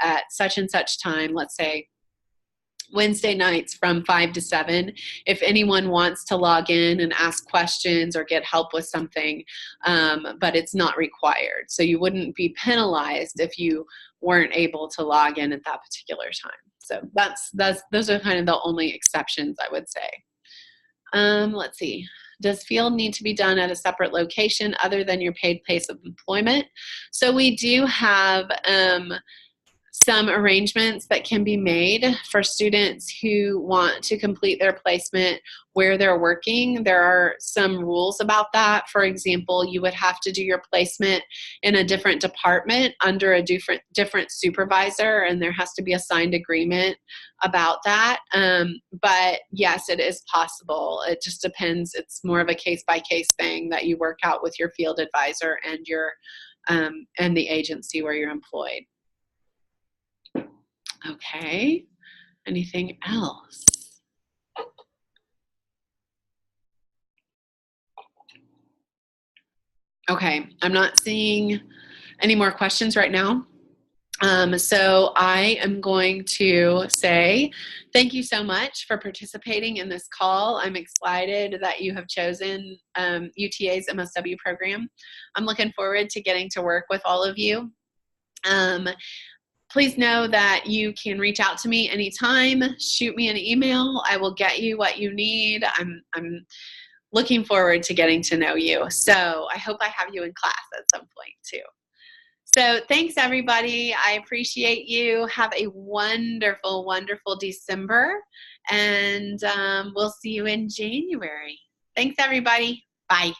at such and such time, let's say Wednesday nights from 5 to 7, if anyone wants to log in and ask questions or get help with something, but it's not required. So you wouldn't be penalized if you weren't able to log in at that particular time. So those are kind of the only exceptions, I would say. Let's see. Does field need to be done at a separate location other than your paid place of employment? So we do have some arrangements that can be made for students who want to complete their placement where they're working. There are some rules about that. For example, you would have to do your placement in a different department under a different supervisor, and there has to be a signed agreement about that. But yes, it is possible. It just depends. It's more of a case-by-case thing that you work out with your field advisor and your and the agency where you're employed. Okay, anything else? Okay, I'm not seeing Any more questions right now? So I am going to say thank you so much for participating in this call. I'm excited that you have chosen UTA's MSW program. I'm looking forward to getting to work with all of you. Please know that you can reach out to me anytime. Shoot me an email. I will get you what you need. I'm looking forward to getting to know you. So I hope I have you in class at some point too. So thanks, everybody. I appreciate you. Have a wonderful, wonderful December, and we'll see you in January. Thanks, everybody. Bye.